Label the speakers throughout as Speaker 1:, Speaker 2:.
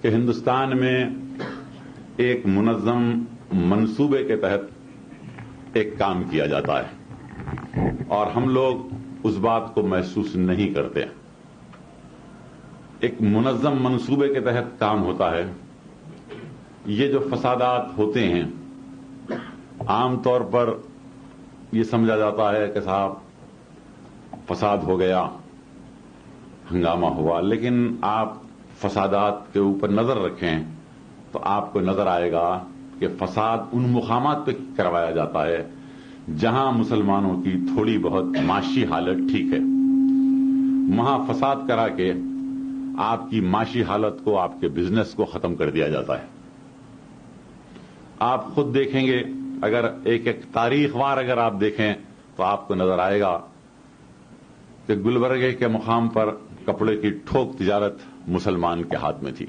Speaker 1: کہ ہندوستان میں ایک منظم منصوبے کے تحت ایک کام کیا جاتا ہے اور ہم لوگ اس بات کو محسوس نہیں کرتے. ایک منظم منصوبے کے تحت کام ہوتا ہے. یہ جو فسادات ہوتے ہیں عام طور پر یہ سمجھا جاتا ہے کہ صاحب فساد ہو گیا، ہنگامہ ہوا، لیکن آپ فسادات کے اوپر نظر رکھیں تو آپ کو نظر آئے گا کہ فساد ان مقامات پہ کروایا جاتا ہے جہاں مسلمانوں کی تھوڑی بہت معاشی حالت ٹھیک ہے. وہاں فساد کرا کے آپ کی معاشی حالت کو، آپ کے بزنس کو ختم کر دیا جاتا ہے. آپ خود دیکھیں گے، اگر ایک ایک تاریخ وار اگر آپ دیکھیں تو آپ کو نظر آئے گا کہ گلبرگے کے مقام پر کپڑے کی ٹھوک تجارت مسلمان کے ہاتھ میں تھی.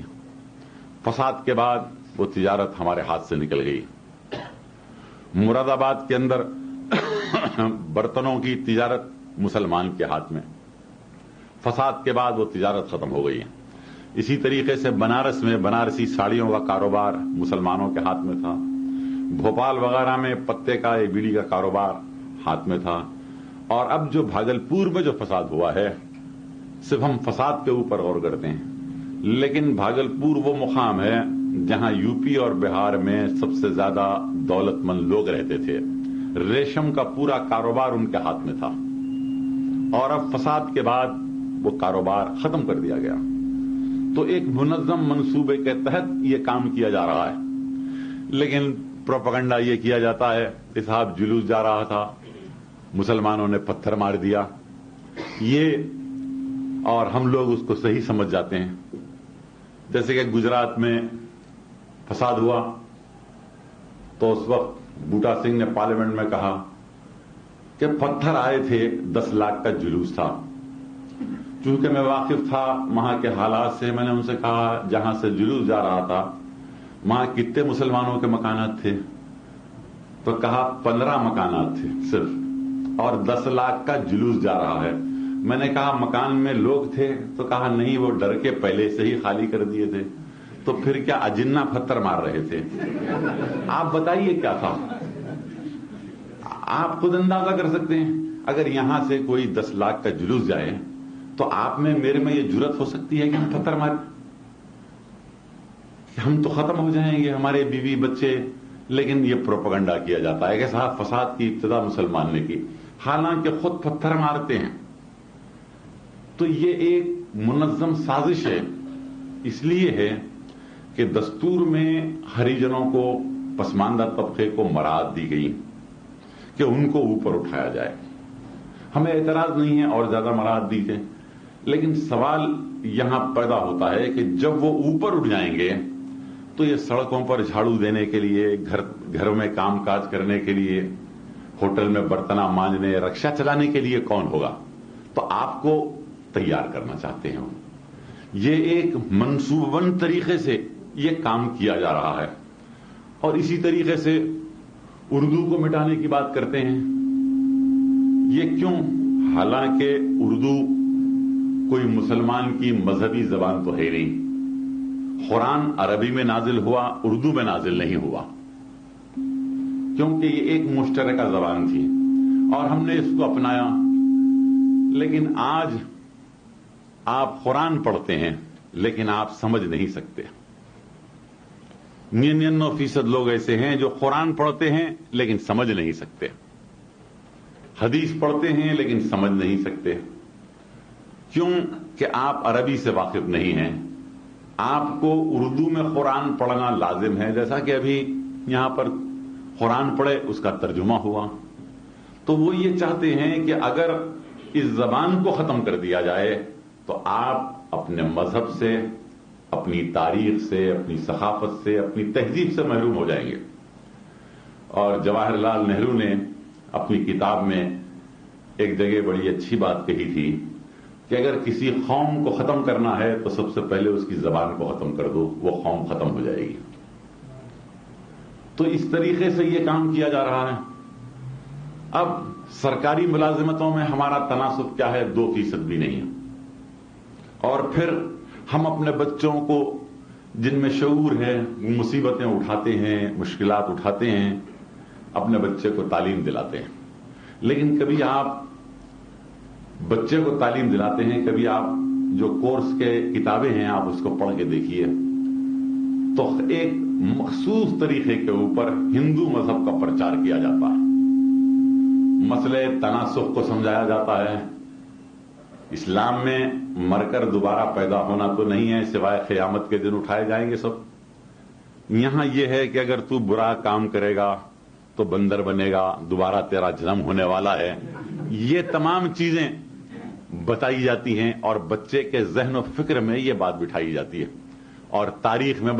Speaker 1: فساد کے بعد وہ تجارت ہمارے ہاتھ سے نکل گئی. مراد آباد کے اندر برتنوں کی تجارت مسلمان کے ہاتھ میں، فساد کے بعد وہ تجارت ختم ہو گئی. اسی طریقے سے بنارس میں بنارسی ساڑیوں کا کاروبار مسلمانوں کے ہاتھ میں تھا. بھوپال وغیرہ میں پتے کا یا بیڑی کا کاروبار ہاتھ میں تھا. اور اب جو بھاگلپور میں جو فساد ہوا ہے، صرف ہم فساد کے اوپر غور کرتے ہیں، لیکن بھاگلپور وہ مقام ہے جہاں یو پی اور بہار میں سب سے زیادہ دولت مند لوگ رہتے تھے. ریشم کا پورا کاروبار ان کے ہاتھ میں تھا اور اب فساد کے بعد وہ کاروبار ختم کر دیا گیا. تو ایک منظم منصوبے کے تحت یہ کام کیا جا رہا ہے، لیکن پروپیگنڈا یہ کیا جاتا ہے کہ صاحب جلوس جا رہا تھا، مسلمانوں نے پتھر مار دیا، یہ اور ہم لوگ اس کو صحیح سمجھ جاتے ہیں. جیسے کہ گجرات میں فساد ہوا تو اس وقت بوٹا سنگھ نے پارلیمنٹ میں کہا کہ پتھر آئے تھے، 10 لاکھ کا جلوس تھا. چونکہ میں واقف تھا وہاں کے حالات سے، میں نے ان سے کہا جہاں سے جلوس جا رہا تھا وہاں کتنے مسلمانوں کے مکانات تھے؟ تو کہا 15 مکانات تھے صرف، اور 10 لاکھ کا جلوس جا رہا ہے. میں نے کہا مکان میں لوگ تھے؟ تو کہا نہیں، وہ ڈر کے پہلے سے ہی خالی کر دیے تھے. تو پھر کیا اجنہ پتھر مار رہے تھے؟ آپ بتائیے کیا تھا؟ آپ خود اندازہ کر سکتے ہیں. اگر یہاں سے کوئی 10 لاکھ کا جلوس جائے تو آپ میں میرے میں یہ جرت ہو سکتی ہے کہ ہم پتھر ماریں؟ ہم تو ختم ہو جائیں گے، ہمارے بیوی بچے. لیکن یہ پروپیگنڈا کیا جاتا ہے کہ صاحب فساد کی ابتدا مسلمان نے کی، حالانکہ خود پتھر مارتے ہیں. تو یہ ایک منظم سازش ہے. اس لیے ہے کہ دستور میں ہریجنوں کو، پسماندہ طبقے کو مراعات دی گئی کہ ان کو اوپر اٹھایا جائے. ہمیں اعتراض نہیں ہے اور زیادہ مراعات دی جائے، لیکن سوال یہاں پیدا ہوتا ہے کہ جب وہ اوپر اٹھ جائیں گے تو یہ سڑکوں پر جھاڑو دینے کے لیے، گھروں میں کام کاج کرنے کے لیے، ہوٹل میں برتنا مانجنے، رکشا چلانے کے لیے کون ہوگا؟ تو آپ کو تیار کرنا چاہتے ہیں. یہ ایک منصوبہ بند طریقے سے یہ کام کیا جا رہا ہے. اور اسی طریقے سے اردو کو مٹانے کی بات کرتے ہیں. یہ کیوں؟ حالانکہ اردو کوئی مسلمان کی مذہبی زبان تو ہے نہیں. قرآن عربی میں نازل ہوا، اردو میں نازل نہیں ہوا، کیونکہ یہ ایک مشترکہ زبان تھی اور ہم نے اس کو اپنایا. لیکن آج آپ قرآن پڑھتے ہیں لیکن آپ سمجھ نہیں سکتے. 99% لوگ ایسے ہیں جو قرآن پڑھتے ہیں لیکن سمجھ نہیں سکتے، حدیث پڑھتے ہیں لیکن سمجھ نہیں سکتے. کیوں؟ کہ آپ عربی سے واقف نہیں ہیں. آپ کو اردو میں قرآن پڑھنا لازم ہے، جیسا کہ ابھی یہاں پر قرآن پڑھے اس کا ترجمہ ہوا. تو وہ یہ چاہتے ہیں کہ اگر اس زبان کو ختم کر دیا جائے تو آپ اپنے مذہب سے، اپنی تاریخ سے، اپنی ثقافت سے، اپنی تہذیب سے محروم ہو جائیں گے. اور جواہر لال نہرو نے اپنی کتاب میں ایک جگہ بڑی اچھی بات کہی تھی کہ اگر کسی قوم کو ختم کرنا ہے تو سب سے پہلے اس کی زبان کو ختم کر دو، وہ قوم ختم ہو جائے گی. تو اس طریقے سے یہ کام کیا جا رہا ہے. اب سرکاری ملازمتوں میں ہمارا تناسب کیا ہے؟ 2% بھی نہیں ہے. اور پھر ہم اپنے بچوں کو جن میں شعور ہے، مصیبتیں اٹھاتے ہیں، مشکلات اٹھاتے ہیں، اپنے بچے کو تعلیم دلاتے ہیں. لیکن کبھی آپ بچے کو تعلیم دلاتے ہیں، کبھی آپ جو کورس کے کتابیں ہیں آپ اس کو پڑھ کے دیکھیے تو ایک مخصوص طریقے کے اوپر ہندو مذہب کا پرچار کیا جاتا ہے. مسئلے تناسخ کو سمجھایا جاتا ہے. اسلام میں مر کر دوبارہ پیدا ہونا تو نہیں ہے، سوائے قیامت کے دن اٹھائے جائیں گے سب. یہاں یہ ہے کہ اگر تو برا کام کرے گا تو بندر بنے گا، دوبارہ تیرا جنم ہونے والا ہے. یہ تمام چیزیں بتائی جاتی ہیں اور بچے کے ذہن و فکر میں یہ بات بٹھائی جاتی ہے. اور تاریخ میں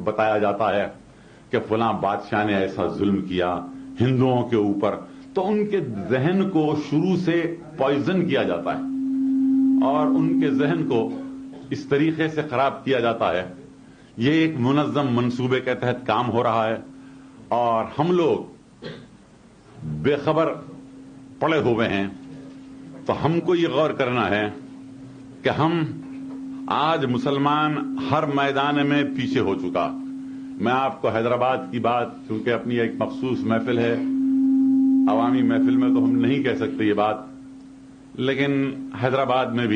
Speaker 1: بتایا جاتا ہے کہ فلاں بادشاہ نے ایسا ظلم کیا ہندوؤں کے اوپر، تو ان کے ذہن کو شروع سے پوائزن کیا جاتا ہے اور ان کے ذہن کو اس طریقے سے خراب کیا جاتا ہے. یہ ایک منظم منصوبے کے تحت کام ہو رہا ہے اور ہم لوگ بے خبر پڑے ہوئے ہیں. تو ہم کو یہ غور کرنا ہے کہ ہم آج مسلمان ہر میدان میں پیچھے ہو چکا. میں آپ کو حیدرآباد کی بات، چونکہ اپنی ایک مخصوص محفل ہے، عوامی محفل میں تو ہم نہیں کہہ سکتے یہ بات، لیکن حیدرآباد میں بھی